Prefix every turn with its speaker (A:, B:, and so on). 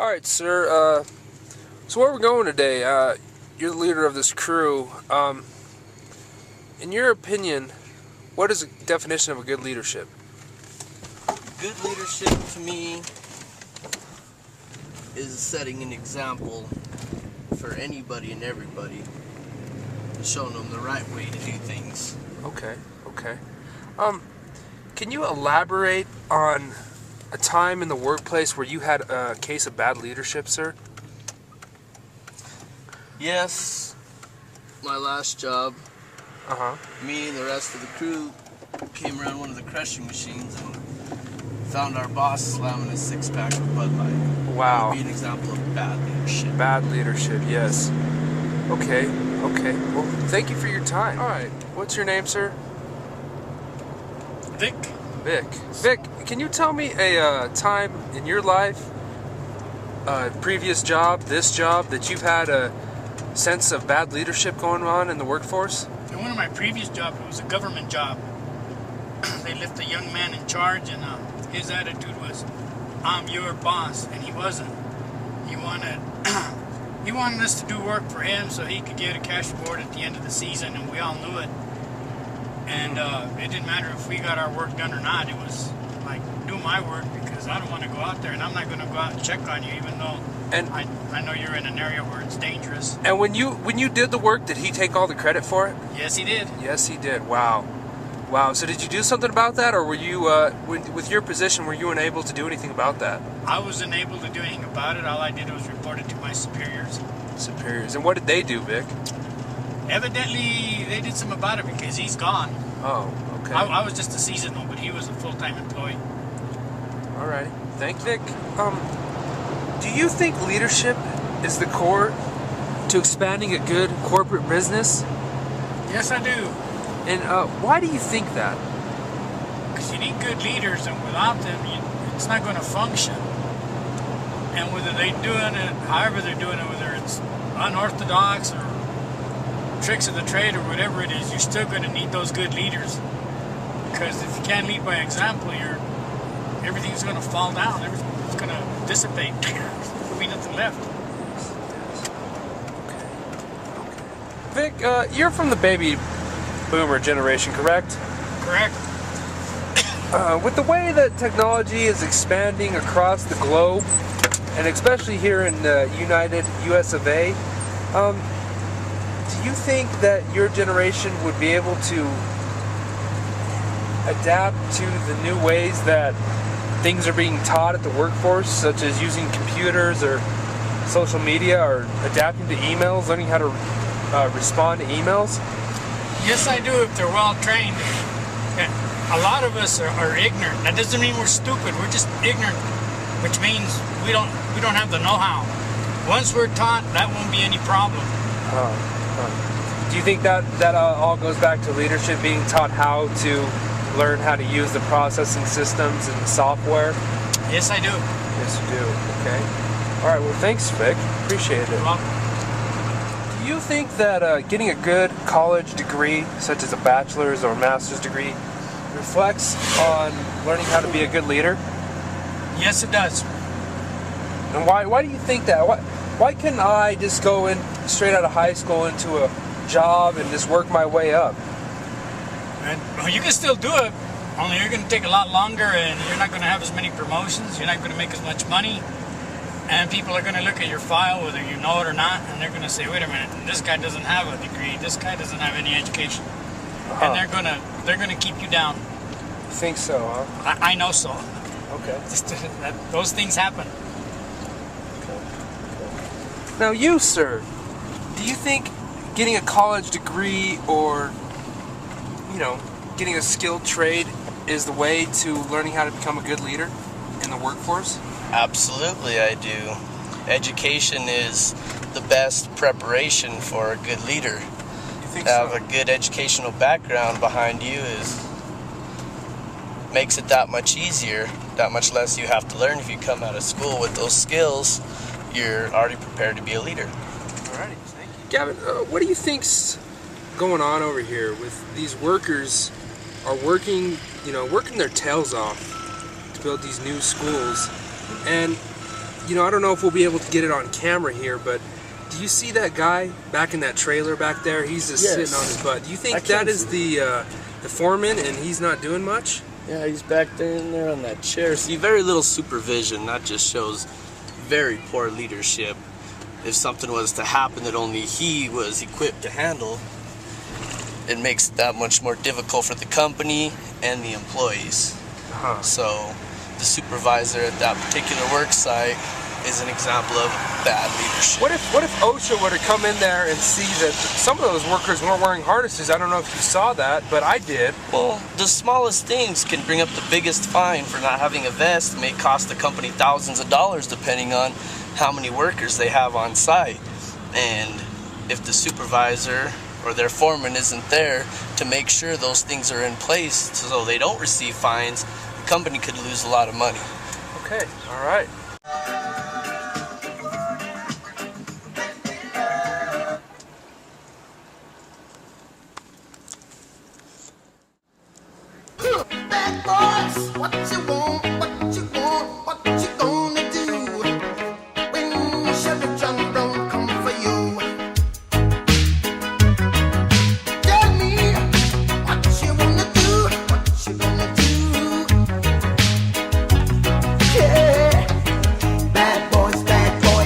A: Alright, sir, so where we're going today, you're the leader of this crew. In your opinion, what is the definition of a good leadership?
B: Good leadership to me is setting an example for anybody and everybody and showing them the right way to do things.
A: Okay. Can you elaborate on a time in the workplace where you had a case of bad leadership, sir?
B: Yes, my last job, me and the rest of the crew came around one of the crushing machines and found our boss slamming a six-pack of Bud Light.
A: Wow.
B: That would be an example of bad leadership.
A: Bad leadership, yes. Okay. Well, thank you for your time. Alright, what's your name, sir?
C: Vic.
A: Vic, can you tell me a time in your life, previous job, this job, that you've had a sense of bad leadership going on in the workforce?
C: In one of my previous jobs, it was a government job. They left a young man in charge, and his attitude was, "I'm your boss," and he wasn't. He wanted us to do work for him so he could get a cash reward at the end of the season, and we all knew it. And it didn't matter if we got our work done or not. It was like, do my work because I don't want to go out there, and I'm not going to go out and check on you, even though I know you're in an area where it's dangerous.
A: And when you did the work, did he take all the credit for it?
C: Yes, he did.
A: Yes, he did. Wow. So did you do something about that, or were you, with your position, were you unable to do anything about that?
C: I wasn't able to do anything about it. All I did was report it to my superiors.
A: And what did they do, Vic?
C: Evidently, they did something about it because he's gone.
A: Oh, okay.
C: I was just a seasonal, but he was a full-time employee.
A: All right. Thanks, Vic. Do you think leadership is the core to expanding a good corporate business?
C: Yes, I do.
A: And why do you think that?
C: Because you need good leaders, and without them, it's not going to function. And whether they're doing it, however they're doing it, whether it's unorthodox or tricks of the trade or whatever it is, you're still going to need those good leaders. Because if you can't lead by example, everything's going to fall down. Everything's going to dissipate. There'll be nothing left.
A: Okay. Vic, you're from the baby boomer generation, correct?
C: Correct.
A: With the way that technology is expanding across the globe, and especially here in the United US of A, do you think that your generation would be able to adapt to the new ways that things are being taught at the workforce, such as using computers or social media, or adapting to emails, learning how to respond to emails?
C: Yes, I do, if they're well trained. A lot of us are ignorant. That doesn't mean we're stupid. We're just ignorant, which means we don't have the know-how. Once we're taught, that won't be any problem.
A: Do you think that all goes back to leadership, being taught how to learn how to use the processing systems and software?
C: Yes, I do.
A: Yes, you do. Okay. All right. Well, thanks, Vic. Appreciate it.
C: You're welcome.
A: Do you think that getting a good college degree, such as a bachelor's or master's degree, reflects on learning how to be a good leader?
C: Yes, it does.
A: And why do you think that? Why couldn't I just go in straight out of high school into a job and just work my way up?
C: Well, you can still do it, only you're going to take a lot longer, and you're not going to have as many promotions. You're not going to make as much money, and people are going to look at your file, whether you know it or not, and they're going to say, "Wait a minute, this guy doesn't have a degree. This guy doesn't have any education," and they're going to keep you down.
A: You think so, huh?
C: I know so.
A: Okay.
C: Those things happen.
A: Now, you, sir, do you think getting a college degree or, getting a skilled trade is the way to learning how to become a good leader in the workforce?
B: Absolutely, I do. Education is the best preparation for a good leader.
A: You think
B: To have
A: so?
B: a good educational background behind you makes it that much easier, that much less you have to learn. If you come out of school with those skills, you're already prepared to be a leader.
A: Alrighty, thank you. Gavin, what do you think's going on over here with these workers are working their tails off to build these new schools, and you know, I don't know if we'll be able to get it on camera here, but do you see that guy back in that trailer back there? He's just
B: Yes.
A: sitting on his butt. Do you
B: I
A: think
B: can
A: that is
B: see
A: the foreman and he's not doing much?
B: Yeah, he's back there in there on that chair. See, very little supervision. That just shows very poor leadership. If something was to happen that only he was equipped to handle, it makes it that much more difficult for the company and the employees. So the supervisor at that particular work site is an example of bad leadership.
A: What if OSHA were to come in there and see that some of those workers weren't wearing harnesses? I don't know if you saw that, but I did.
B: Well, the smallest things can bring up the biggest fine for not having a vest. It may cost the company thousands of dollars depending on how many workers they have on site. And if the supervisor or their foreman isn't there to make sure those things are in place so they don't receive fines, the company could lose a lot of money.
A: Okay, all right.
D: Bad boys, what you